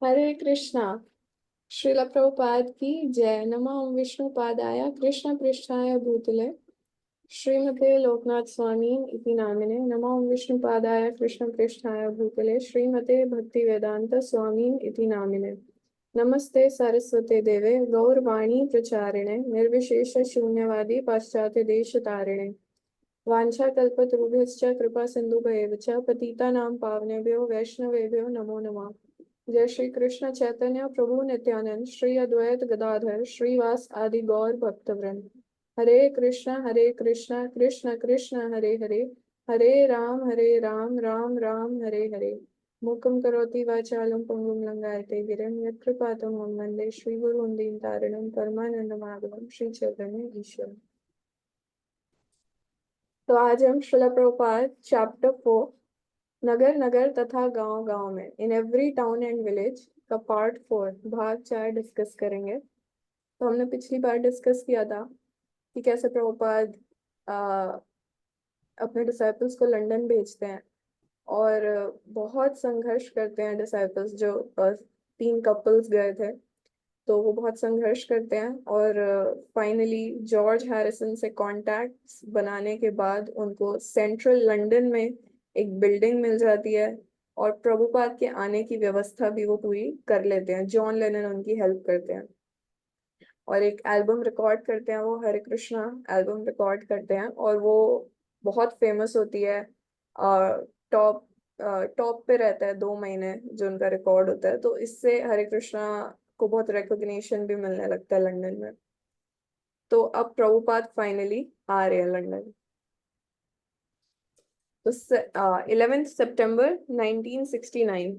हरे कृष्णा। श्रील प्रभुपाद की जय। नमः विष्णुपादाय कृष्ण पृष्ठाय भूतले श्रीमते लोकनाथ स्वामी इति नामिने। नमः विष्णुपादाय कृष्ण पृष्ठाय भूतले श्रीमते भक्ति वेदांत स्वामी इति नामिने। नमस्ते सरस्वते देवे गौरवाणी प्रचारिणे निर्विशेष शून्यवादी पाश्चात्य देश तारिणे। वाञ्छाकल्पतरुभ्यश्च कृपा सिन्धुभ्येव च पतितानां पावनेभ्यो वैष्णवेभ्यो नमो नमः। जय श्री कृष्ण चैतन्य प्रभु नित्यानंद श्री अद्वैत गदाधर श्रीवास आदि गौर भक्तवृंद। हरे कृष्ण कृष्ण कृष्ण हरे हरे, हरे राम राम राम हरे हरे। मूकं करोति वाचालं पंगुं लंघयते गिरिं यत्कृपातमहं वन्दे श्रीगुरुं दीनतारिणं परमानन्दमाधवं श्री चैतन्य ईश्वर। तो आज हम श्रील प्रभुपाद चैप्टर 4 नगर नगर तथा गांव गांव में in every town and village का पार्ट 4 भाग 4 डिस्कस करेंगे। तो हमने पिछली बार डिस्कस किया था कि कैसे प्रभुपाद आ, अपने डिसाइपल्स को लंदन भेजते हैं और बहुत संघर्ष करते हैं। डिसाइपल्स जो 3 कपल्स गए थे तो वो बहुत संघर्ष करते हैं और फाइनली जॉर्ज हैरिसन से कॉन्टैक्ट्स बनाने के बाद उनको सेंट्रल लंदन में एक बिल्डिंग मिल जाती है और प्रभुपाद के आने की व्यवस्था भी वो पूरी कर लेते हैं। जॉन लेनन उनकी हेल्प करते हैं और एक एल्बम रिकॉर्ड करते हैं। वो हरे कृष्णा एल्बम रिकॉर्ड करते हैं और वो बहुत फेमस होती है। टॉप टॉप पे रहता है 2 महीने जो उनका रिकॉर्ड होता है। तो इससे हरे कृष्णा को बहुत रिकॉग्निशन भी मिलने लगता है लंदन में। तो अब प्रभुपाद फाइनली आ रहे हैं लंदन। तो 11 सितंबर 1969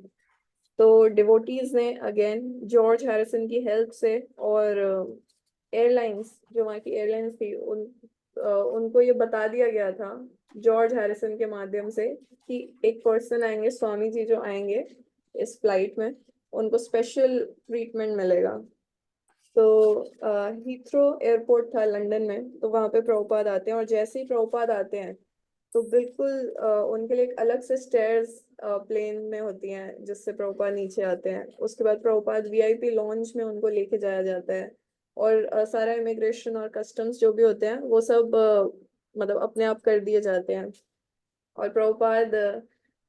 तो डिवोटीज ने अगेन जॉर्ज हैरिसन की हेल्प से और एयरलाइंस जो वहाँ की एयरलाइंस थी उनको ये बता दिया गया था जॉर्ज हैरिसन के माध्यम से कि एक पर्सन आएंगे, स्वामी जी जो आएंगे इस फ्लाइट में, उनको स्पेशल ट्रीटमेंट मिलेगा। तो हीथ्रो एयरपोर्ट था लंदन में, तो वहाँ पे प्रभुपाद आते हैं और जैसे ही प्रभुपाद आते हैं तो बिल्कुल उनके लिए एक अलग से स्टेयर्स प्लेन में होती हैं जिससे प्रभुपाद नीचे आते हैं। उसके बाद प्रभुपाद वीआईपी लॉन्च में उनको लेके जाया जाता है और सारा इमिग्रेशन और कस्टम्स जो भी होते हैं वो सब मतलब अपने आप कर दिए जाते हैं। और प्रभुपाद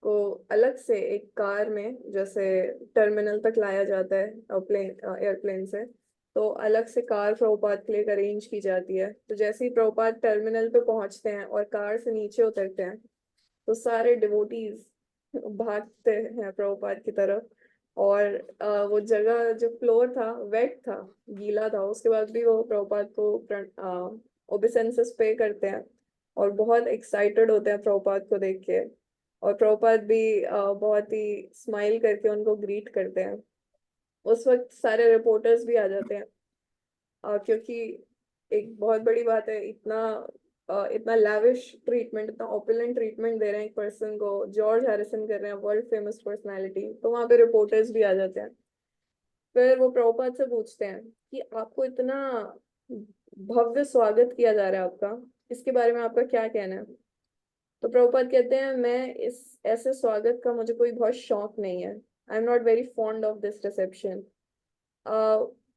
को अलग से एक कार में जैसे टर्मिनल तक लाया जाता है एयरप्लेन से। तो अलग से कार प्रभुपाद के लिए अरेंज की जाती है। तो जैसे ही प्रभुपाद टर्मिनल पे पहुंचते हैं और कार से नीचे उतरते हैं तो सारे डिवोटीज भागते हैं प्रभुपाद की तरफ। और वो जगह जो फ्लोर था वेट था, गीला था, उसके बाद भी वो प्रभुपाद को ओबेसेंसेस पे करते हैं और बहुत एक्साइटेड होते हैं प्रभुपाद को देख के। और प्रभुपाद भी बहुत ही स्माइल करके उनको ग्रीट करते हैं। उस वक्त सारे रिपोर्टर्स भी आ जाते हैं क्योंकि एक बहुत बड़ी बात है, इतना लैविश ट्रीटमेंट, इतना ओपुलेंट ट्रीटमेंट दे रहे हैं एक पर्सन को, जॉर्ज हैरिसन कर रहे हैं, वर्ल्ड फेमस पर्सनालिटी। तो वहाँ पे रिपोर्टर्स भी आ जाते हैं। फिर वो प्रभुपाद से पूछते हैं कि आपको इतना भव्य स्वागत किया जा रहा है आपका, इसके बारे में आपका क्या कहना है। तो प्रभुपाद कहते हैं मैं इस ऐसे स्वागत का मुझे कोई बहुत शौक नहीं है। I am not very fond of this reception.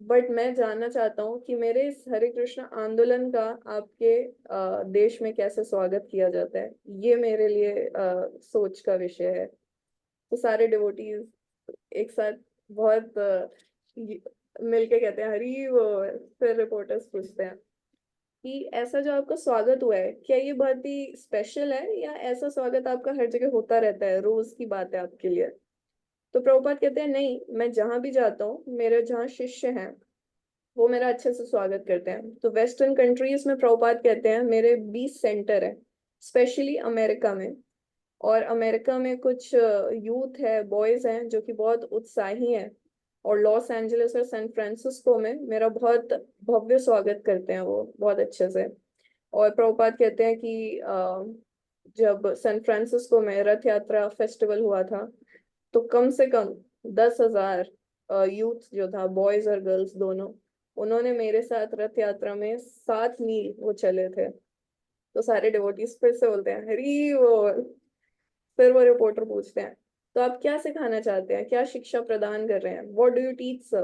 But मैं जानना चाहता हूँ कि मेरे इस हरे कृष्ण आंदोलन का आपके देश में कैसे स्वागत किया जाता है, ये मेरे लिए सोच का विषय है। तो सारे डिवोटीज एक साथ बहुत मिलके कहते हैं हरी वो। फिर रिपोर्टर्स पूछते हैं कि ऐसा जो आपका स्वागत हुआ है क्या ये बहुत ही स्पेशल है या ऐसा स्वागत आपका हर जगह होता रहता है, रोज की बात है आपके लिए। तो प्रभुपाद कहते हैं नहीं, मैं जहां भी जाता हूँ मेरे जहाँ शिष्य हैं वो मेरा अच्छे से स्वागत करते हैं। तो वेस्टर्न कंट्रीज में प्रभुपाद कहते हैं मेरे 20 सेंटर है, स्पेशली अमेरिका में। और अमेरिका में कुछ यूथ है, बॉयज हैं जो कि बहुत उत्साही हैं और लॉस एंजलिस और सैन फ्रांसिस्को में मेरा बहुत भव्य स्वागत करते हैं वो बहुत अच्छे से। और प्रभुपाद कहते हैं कि जब सैन फ्रांसिस्को में रथ यात्रा फेस्टिवल हुआ था तो कम से कम 10,000 यूथ जो था, बॉयज और गर्ल्स दोनों, उन्होंने मेरे साथ रथ यात्रा में 7 मील वो चले थे। तो सारे डिवोटीज फिर से बोलते हैं हरी वो। फिर वो रिपोर्टर पूछते हैं तो आप क्या सिखाना चाहते हैं, क्या शिक्षा प्रदान कर रहे हैं? What do you teach sir?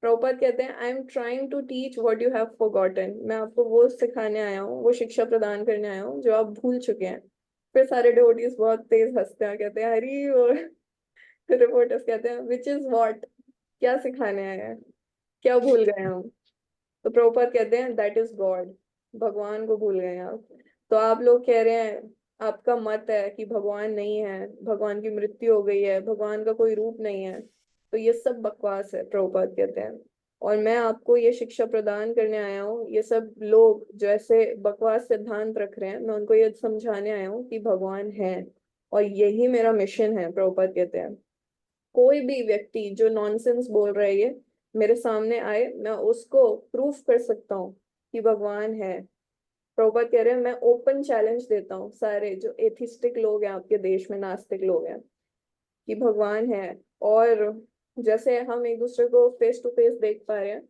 Prabhupada कहते हैं, I am trying to teach what you have forgotten. मैं आपको वो सिखाने आया हूँ, वो शिक्षा प्रदान करने आया हूँ जो आप भूल चुके हैं। फिर सारे डिवोटीज बहुत तेज हंसते हैं, कहते हैं हरी। और फिर रिपोर्टर्स कहते हैं विच इज व्हाट, क्या सिखाने आए हैं, क्या भूल गए हम? तो प्रभुपाद कहते हैं दैट इज गॉड, भगवान को भूल गए आप। तो आप लोग कह रहे हैं, आपका मत है कि भगवान नहीं है, भगवान की मृत्यु हो गई है, भगवान का कोई रूप नहीं है। तो ये सब बकवास है, प्रभुपाद कहते हैं। और मैं आपको ये शिक्षा प्रदान करने आया हूँ, ये सब लोग जो ऐसे बकवास सिद्धांत रख रहे हैं, मैं उनको ये समझाने आया हूँ कि भगवान है। और यही मेरा मिशन है, प्रभुपाद कहते हैं। कोई भी व्यक्ति जो नॉनसेंस बोल रहा है ये मेरे सामने आए, मैं उसको प्रूफ कर सकता हूँ कि भगवान है। प्रभुपाद कह रहे हैं, मैं ओपन चैलेंज देता हूँ सारे जो एथिस्टिक लोग हैं आपके देश में, नास्तिक लोग हैं, कि भगवान है। और जैसे हम एक दूसरे को फेस टू फेस देख पा रहे हैं,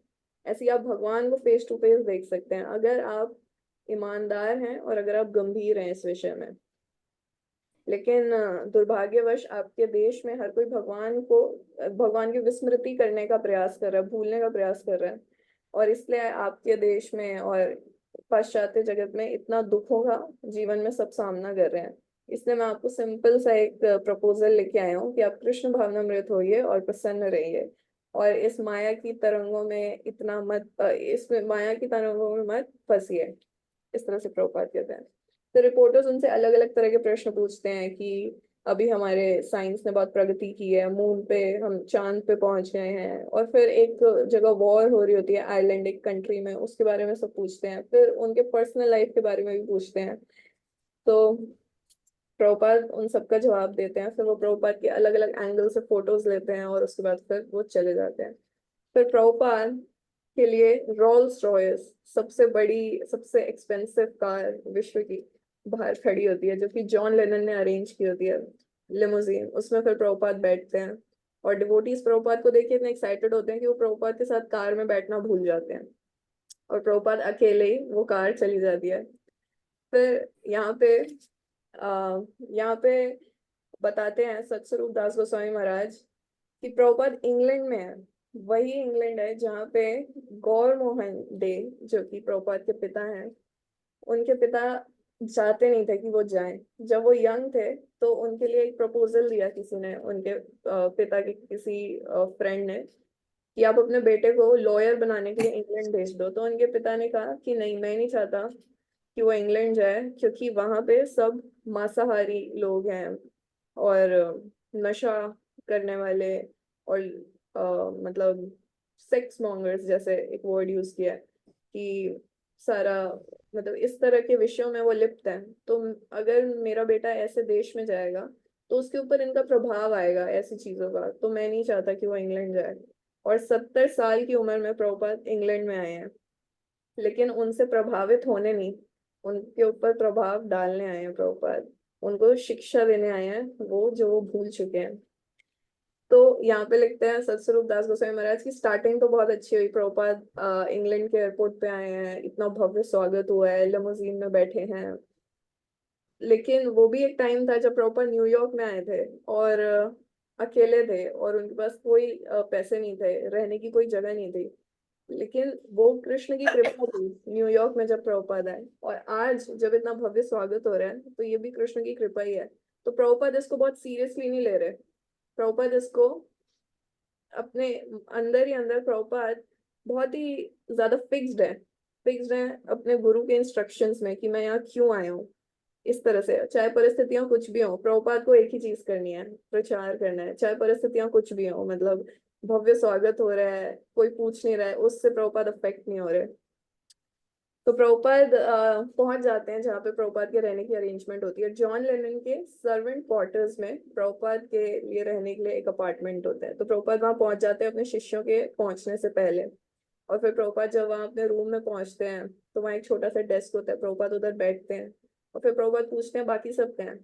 ऐसे ही आप भगवान को फेस टू फेस देख सकते हैं, अगर आप ईमानदार हैं और अगर आप गंभीर हैं इस विषय में। लेकिन दुर्भाग्यवश आपके देश में हर कोई भगवान की विस्मृति करने का प्रयास कर रहा है, भूलने का प्रयास कर रहा है। और इसलिए आपके देश में और पाश्चात्य जगत में इतना दुखों का जीवन में सब सामना कर रहे हैं। इसलिए मैं आपको सिंपल सा एक प्रपोजल लेके आया हूँ कि आप कृष्ण भावनामृत होइए और प्रसन्न रहिए। और इस माया की तरंगों में इतना मत इसमें माया की तरंगों में मत फंसिए। इस तरह से प्रभुपाद कहते हैं। तो रिपोर्टर्स उनसे अलग अलग तरह के प्रश्न पूछते हैं कि अभी हमारे साइंस ने बहुत प्रगति की है, मून पे हम चांद पे पहुंच गए हैं, और फिर एक जगह वॉर हो रही होती है आयरलैंड एक कंट्री में, उसके बारे में सब पूछते हैं। फिर उनके पर्सनल लाइफ के बारे में भी पूछते हैं। तो प्रभुपाद उन सबका जवाब देते हैं। फिर वो प्रभुपाद के अलग अलग एंगल से फोटोज लेते हैं और उसके बाद फिर वो चले जाते हैं। फिर प्रभुपाद के लिए रोल्स रॉयस, सबसे बड़ी सबसे एक्सपेंसिव कार विश्व की, बाहर खड़ी होती है, जो कि जॉन लेनन ने अरेंज की होती है, लिमोजीन। उसमें फिर प्रभुपाद बैठते हैं। और डिवोटीज प्रभुपाद को देख के इतने एक्साइटेड होते हैं कि वो प्रभुपाद के साथ कार में बैठना भूल जाते हैं, और प्रभुपाद अकेले ही वो कार चली जाती है। फिर यहाँ पे बताते हैं सतस्वरूप दास गोस्वामी महाराज कि प्रभुपाद इंग्लैंड में है। वही इंग्लैंड है जहाँ पे गौर मोहन डे, जो कि प्रभुपाद के पिता हैं, उनके पिता चाहते नहीं थे कि वो जाएं। जब वो यंग थे तो उनके लिए एक प्रपोजल दिया किसी ने, उनके पिता के किसी फ्रेंड ने, कि आप अपने बेटे को लॉयर बनाने के लिए इंग्लैंड भेज दो। तो उनके पिता ने कहा कि नहीं, मैं नहीं चाहता कि वो इंग्लैंड जाए, क्योंकि वहां पे सब मांसाहारी लोग हैं, और नशा करने वाले, और मतलब सेक्स मॉन्गर्स जैसे एक वर्ड यूज किया है, कि सारा मतलब इस तरह के विषयों में वो लिप्त है। तो अगर मेरा बेटा ऐसे देश में जाएगा तो उसके ऊपर इनका प्रभाव आएगा ऐसी चीजों का, तो मैं नहीं चाहता कि वो इंग्लैंड जाए। और 70 साल की उम्र में प्रभुपाद इंग्लैंड में आए हैं, लेकिन उनसे प्रभावित होने नहीं, उनके ऊपर प्रभाव डालने आए हैं प्रभुपाद, उनको शिक्षा देने आए हैं वो जो वो भूल चुके हैं। तो यहाँ पे लिखते हैं सतस्वरूप दास गोस्वामी महाराज की स्टार्टिंग तो बहुत अच्छी हुई। प्रभुपाद इंग्लैंड के एयरपोर्ट पे आए हैं, इतना भव्य स्वागत हुआ है, लिमोजीन में बैठे हैं। लेकिन वो भी एक टाइम था जब प्रभुपाद न्यूयॉर्क में आए थे, और अकेले थे, और उनके पास कोई पैसे नहीं थे, रहने की कोई जगह नहीं थी। लेकिन वो कृष्ण की कृपा थी न्यूयॉर्क में जब प्रभुपाद आए, और आज जब इतना भव्य स्वागत हो रहा है तो ये भी कृष्ण की कृपा ही है। तो प्रभुपाद इसको बहुत सीरियसली नहीं ले रहे। प्रभुपाद इसको अपने अंदर ही अंदर, प्रभुपाद बहुत ही ज्यादा फिक्स्ड है अपने गुरु के इंस्ट्रक्शंस में, कि मैं यहाँ क्यों आया हूँ। इस तरह से चाहे परिस्थितियां कुछ भी हो, प्रभुपाद को एक ही चीज करनी है, प्रचार करना है, चाहे परिस्थितियां कुछ भी हो। मतलब भव्य स्वागत हो रहा है, कोई पूछ नहीं रहा है, उससे प्रभुपाद अफेक्ट नहीं हो रहे। तो प्रभुपाद पहुंच जाते हैं जहाँ पे प्रभुपाद के रहने की अरेंजमेंट होती है। जॉन लेनन के सर्वेंट क्वार्टर्स में प्रभुपाद के लिए रहने के लिए एक अपार्टमेंट होता है। तो प्रभुपाद वहां पहुंच जाते हैं अपने शिष्यों के पहुंचने से पहले। और फिर प्रभुपाद जब वहां अपने रूम में पहुंचते हैं तो वहाँ एक छोटा सा डेस्क होता है, प्रभुपाद उधर बैठते हैं। और फिर प्रभुपाद पूछते हैं बाकी सब क्या है।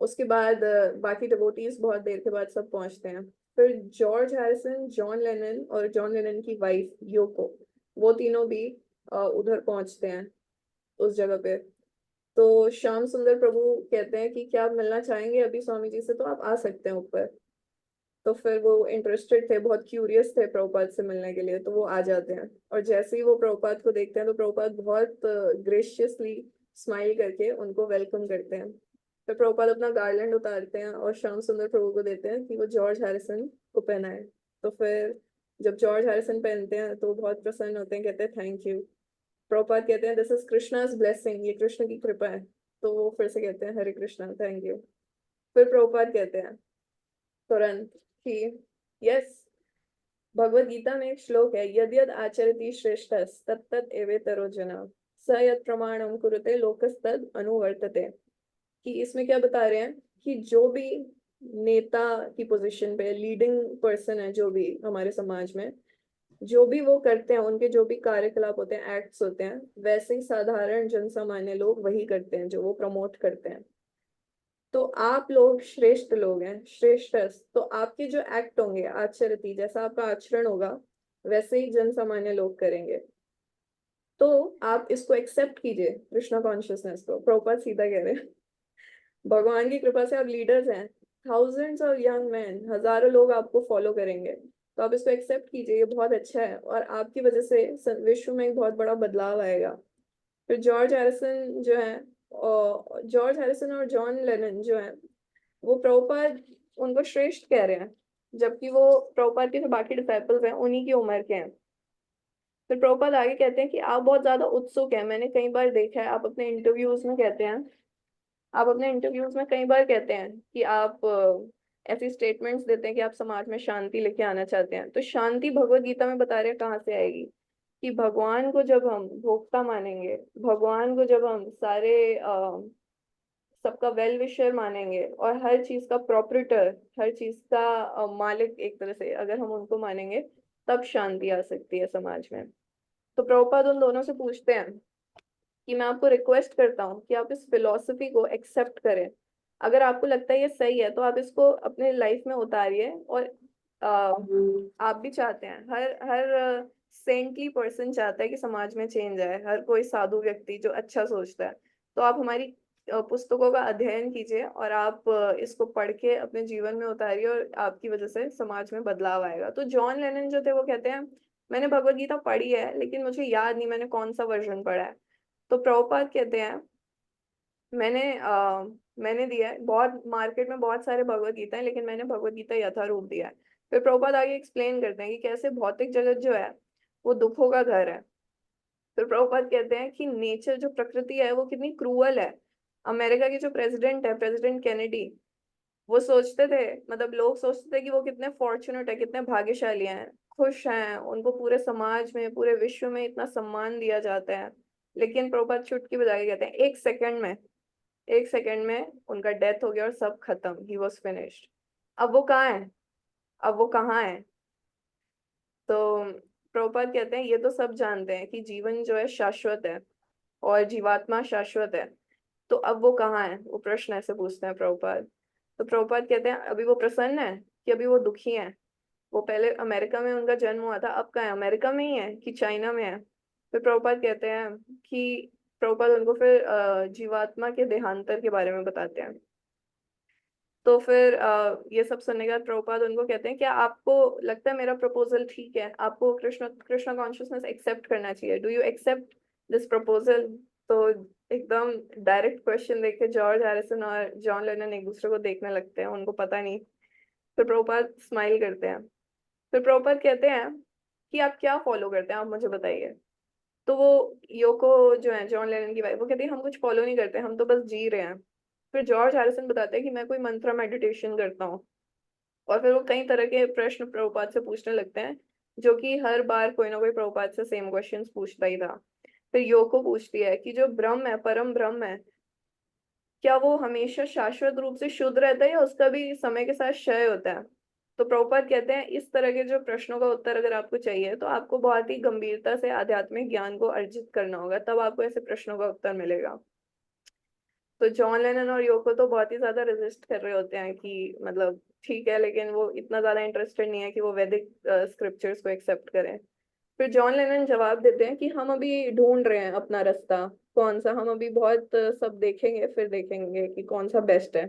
उसके बाद बाकी डिवोटीज बहुत देर के बाद सब पहुंचते हैं। फिर जॉर्ज हैरिसन, जॉन लेनन और जॉन लेनन की वाइफ योको, वो तीनों भी उधर पहुंचते हैं उस जगह पे। तो श्याम सुंदर प्रभु कहते हैं कि क्या आप मिलना चाहेंगे अभी स्वामी जी से, तो आप आ सकते हैं ऊपर। तो फिर वो इंटरेस्टेड थे, बहुत क्यूरियस थे प्रभुपाद से मिलने के लिए, तो वो आ जाते हैं। और जैसे ही वो प्रभुपाद को देखते हैं तो प्रभुपाद बहुत ग्रेशियसली स्माइल करके उनको वेलकम करते हैं। फिर प्रभुपाद अपना गार्लैंड उतारते हैं और श्याम सुंदर प्रभु को देते हैं कि वो जॉर्ज हैरिसन को पहनाए। तो फिर जब जॉर्ज हैरिसन पहनते हैं तो वो बहुत प्रसन्न होते हैं, कहते हैं थैंक यू। प्रभुपाद कहते हैं दिस इज कृष्णाज ब्लेसिंग, ये कृष्ण की कृपा है। तो वो फिर से कहते हैं हरे कृष्णा, थैंक यू। फिर प्रभुपाद कहते हैं तुरंत कि यस, भगवत गीता में एक श्लोक है, यद यद आचरति श्रेष्ठस तत्तत् एवेतरो जना, स यत् प्रमाणम कुरुते लोकस्तद अनुवर्तते। कि इसमें क्या बता रहे हैं कि जो भी नेता की पोजीशन पे लीडिंग पर्सन है, जो भी हमारे समाज में जो भी वो करते हैं, उनके जो भी कार्यकलाप होते हैं, एक्ट्स होते हैं, वैसे ही साधारण जन सामान्य लोग वही करते हैं जो वो प्रमोट करते हैं। तो आप लोग श्रेष्ठ लोग हैं, श्रेष्ठस, तो आपके जो एक्ट होंगे, आचरती, जैसा आपका आचरण होगा वैसे ही जन सामान्य लोग करेंगे। तो आप इसको एक्सेप्ट कीजिए, कृष्णा कॉन्शियसनेस को। प्रभुपाद सीधा कह रहे हैं, भगवान की कृपा से आप लीडर्स हैं, थाउजेंड्स ऑफ यंग मैन, हजारों लोग आपको फॉलो करेंगे। तो आप इसको एक्सेप्ट कीजिए, ये बहुत अच्छा है, और आपकी वजह से विश्व में एक बहुत बड़ा बदलाव आएगा। फिर जॉर्ज हैरिसन जो है, और जॉर्ज हैरिसन और जॉन लेनन जो है, वो प्रभुपाद उनको श्रेष्ठ कह रहे हैं, जबकि वो प्रभुपाद के जो बाकी डिसाइपल्स हैं उन्हीं की उम्र के हैं। फिर प्रभुपाद आगे कहते हैं कि आप बहुत ज्यादा उत्सुक हैं, मैंने कई बार देखा है, आप अपने इंटरव्यूज में कहते हैं, आप अपने इंटरव्यूज में कई बार कहते हैं कि आप ऐसी स्टेटमेंट्स देते हैं कि आप समाज में शांति लेके आना चाहते हैं। तो शांति भगवत गीता में बता रहे हैं कहाँ से आएगी, कि भगवान को जब हम भोक्ता मानेंगे, भगवान को जब हम सारे सबका वेल विशर मानेंगे और हर चीज का प्रोपरेटर, हर चीज का मालिक एक तरह से अगर हम उनको मानेंगे, तब शांति आ सकती है समाज में। तो प्रभुपाद उन दोनों से पूछते हैं कि मैं आपको रिक्वेस्ट करता हूँ कि आप इस फिलॉसफी को एक्सेप्ट करें। अगर आपको लगता है ये सही है तो आप इसको अपने लाइफ में उतारिए। और आप भी चाहते हैं, हर हर सेंटली पर्सन चाहता है कि समाज में चेंज आए, हर कोई साधु व्यक्ति जो अच्छा सोचता है। तो आप हमारी पुस्तकों का अध्ययन कीजिए और आप इसको पढ़ के अपने जीवन में उतारिए, और आपकी वजह से समाज में बदलाव आएगा। तो जॉन लेनन जो थे वो कहते हैं मैंने भगवत गीता पढ़ी है लेकिन मुझे याद नहीं मैंने कौन सा वर्जन पढ़ा है। तो प्रभुपाद कहते हैं मैंने दिया है बहुत, मार्केट में बहुत सारे भगवत गीता है लेकिन मैंने भगवत गीता यथारूप दिया है। फिर प्रभुपाद आगे एक्सप्लेन करते हैं कि कैसे भौतिक जगत जो है वो दुखों का घर है। फिर प्रभुपाद कहते हैं कि नेचर, जो प्रकृति है, वो कितनी क्रूअल है। अमेरिका के जो प्रेसिडेंट है, प्रेसिडेंट केनेडी, वो सोचते थे, मतलब लोग सोचते थे कि वो कितने फॉर्चुनेट है, कितने भाग्यशाली हैं, खुश हैं, उनको पूरे समाज में, पूरे विश्व में इतना सम्मान दिया जाता है। लेकिन प्रभुपाद चुटकी बजा के कहते हैं एक सेकंड में, एक सेकंड में उनका डेथ हो गया और सब खत्म, ही वॉज फिनिश्ड। अब वो कहाँ है, अब वो कहाँ है? तो प्रभुपाद कहते हैं ये तो सब जानते हैं कि जीवन जो है शाश्वत है और जीवात्मा शाश्वत है, तो अब वो कहाँ है, वो प्रश्न ऐसे पूछते हैं प्रभुपाद। तो प्रभुपाद कहते हैं अभी वो प्रसन्न है कि अभी वो दुखी है? वो पहले अमेरिका में उनका जन्म हुआ था, अब कहाँ है, अमेरिका में ही है कि चाइना में है? फिर प्रभुपाद कहते हैं कि प्रभुपाद उनको फिर जीवात्मा के देहांतर के बारे में बताते हैं। तो फिर ये सब सुनने के बाद प्रभुपाद उनको कहते हैं क्या आपको लगता है मेरा प्रपोजल ठीक है, आपको कृष्ण कृष्णा कॉन्शियसनेस एक्सेप्ट करना चाहिए, do you accept this proposal? तो एकदम डायरेक्ट क्वेश्चन देख के जॉर्ज हैरिसन और जॉन लेनन एक दूसरे को देखने लगते हैं, उनको पता नहीं। फिर प्रभुपाद स्माइल करते हैं। फिर प्रभुपाद कहते हैं कि आप क्या फॉलो करते हैं, आप मुझे बताइए। तो वो योको जो है, जॉन लेनन की वाइफ, वो कहती है हम कुछ फॉलो नहीं करते, हम तो बस जी रहे हैं। फिर जॉर्ज हैरिसन बताते हैं कि मैं कोई मंत्रा मेडिटेशन करता हूँ। और फिर वो कई तरह के प्रश्न प्रभुपाद से पूछने लगते हैं, जो कि हर बार कोई ना कोई प्रभुपाद से सेम क्वेश्चंस पूछता ही था। फिर योको पूछती है कि जो ब्रह्म है, परम ब्रह्म है, क्या वो हमेशा शाश्वत रूप से शुद्ध रहता है या उसका भी समय के साथ क्षय होता है? तो प्रभुपाद कहते हैं इस तरह के जो प्रश्नों का उत्तर अगर आपको चाहिए तो आपको बहुत ही गंभीरता से आध्यात्मिक ज्ञान को अर्जित करना होगा, तब आपको ऐसे प्रश्नों का उत्तर मिलेगा। तो जॉन लेनन और योको तो बहुत ही ज्यादा रेजिस्ट कर रहे होते हैं कि मतलब ठीक है, लेकिन वो इतना ज्यादा इंटरेस्टेड नहीं है कि वो वैदिक स्क्रिप्चर्स को एक्सेप्ट करें। फिर जॉन लेनन जवाब देते हैं कि हम अभी ढूंढ रहे हैं अपना रास्ता, कौन सा, हम अभी बहुत सब देखेंगे, फिर देखेंगे कि कौन सा बेस्ट है।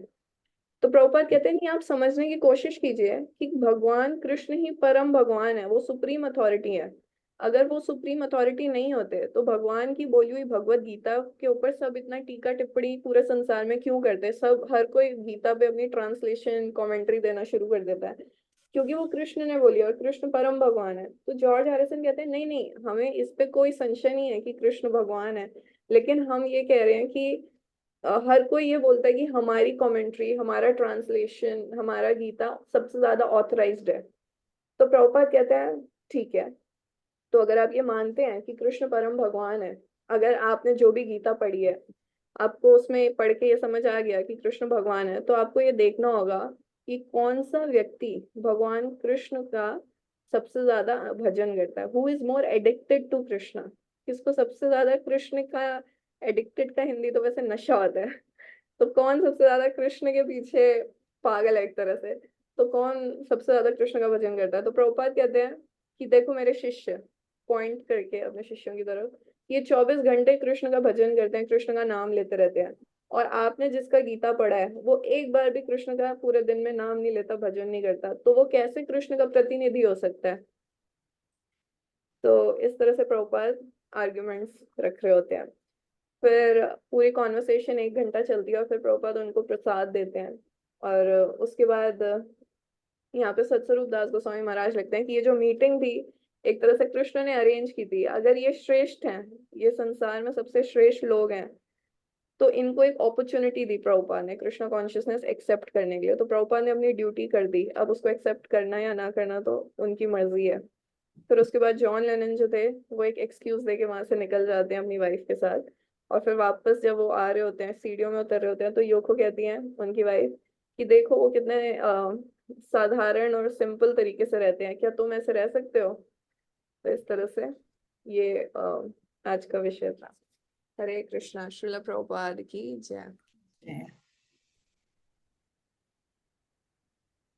तो प्रभुपाद कहते हैं नहीं, आप समझने की कोशिश कीजिए कि भगवान कृष्ण ही परम भगवान है, वो सुप्रीम अथॉरिटी है। अगर वो सुप्रीम अथॉरिटी नहीं होते तो भगवान की बोली हुई भगवत गीता के ऊपर सब इतना टीका टिप्पणी पूरे संसार में क्यों करते? सब हर कोई गीता पे अपनी ट्रांसलेशन कमेंट्री देना शुरू कर देता है, क्योंकि वो कृष्ण ने बोली और कृष्ण परम भगवान है। तो जॉर्ज हैरिसन कहते हैं नहीं नहीं, हमें इस पे कोई संशय नहीं है कि कृष्ण भगवान है, लेकिन हम ये कह रहे हैं कि हर कोई ये बोलता है कि हमारी कमेंट्री, हमारा ट्रांसलेशन, हमारा गीता सबसे ज्यादा ऑथराइज्ड है। तो प्रभुपाद कहते हैं ठीक है, तो अगर आप ये मानते हैं कि कृष्ण परम भगवान है, अगर आपने जो भी गीता पढ़ी है आपको उसमें पढ़ के ये समझ आ गया कि कृष्ण भगवान है, तो आपको ये देखना होगा कि कौन सा व्यक्ति भगवान कृष्ण का सबसे ज्यादा भजन करता है, who is more addicted to Krishna, किसको सबसे ज्यादा कृष्ण का, एडिक्टेड का हिंदी तो वैसे नशा होता है, तो कौन सबसे ज्यादा कृष्ण के पीछे पागल है एक तरह से, तो कौन सबसे ज्यादा कृष्ण का भजन करता है? तो प्रभुपाद कहते हैं कि देखो मेरे शिष्य, पॉइंट करके अपने शिष्यों की तरफ, ये 24 घंटे कृष्ण का भजन करते हैं, कृष्ण का नाम लेते रहते हैं, और आपने जिसका गीता पढ़ा है वो एक बार भी कृष्ण का पूरे दिन में नाम नहीं लेता, भजन नहीं करता, तो वो कैसे कृष्ण का प्रतिनिधि हो सकता है? तो इस तरह से प्रभुपाद आर्ग्यूमेंट्स रख रहे होते हैं। फिर पूरी कॉन्वर्सेशन 1 घंटा चलती है और फिर प्रभुपाद उनको प्रसाद देते हैं। और उसके बाद यहाँ पे सत्स्वरूप दास गोस्वामी महाराज लगते हैं कि ये जो मीटिंग थी एक तरह से कृष्ण ने अरेंज की थी, अगर ये श्रेष्ठ हैं, ये संसार में सबसे श्रेष्ठ लोग हैं, तो इनको एक अपॉर्चुनिटी दी प्रभुपाद ने कृष्ण कॉन्शियसनेस एक्सेप्ट करने के लिए, तो प्रभुपाद ने अपनी ड्यूटी कर दी, अब उसको एक्सेप्ट करना या ना करना तो उनकी मर्जी है। फिर उसके बाद जॉन लेनन जो थे वो एक एक्सक्यूज देके वहां से निकल जाते हैं अपनी वाइफ के साथ, और फिर वापस जब वो आ रहे होते हैं, सीढ़ियों में उतर रहे होते हैं, तो योको कहती हैं उनकी वाइफ कि देखो वो कितने साधारण और सिंपल तरीके से रहते हैं, क्या तुम ऐसे रह सकते हो? तो इस तरह से ये आज का विषय था। हरे कृष्णा। श्रील प्रभुपाद की जय।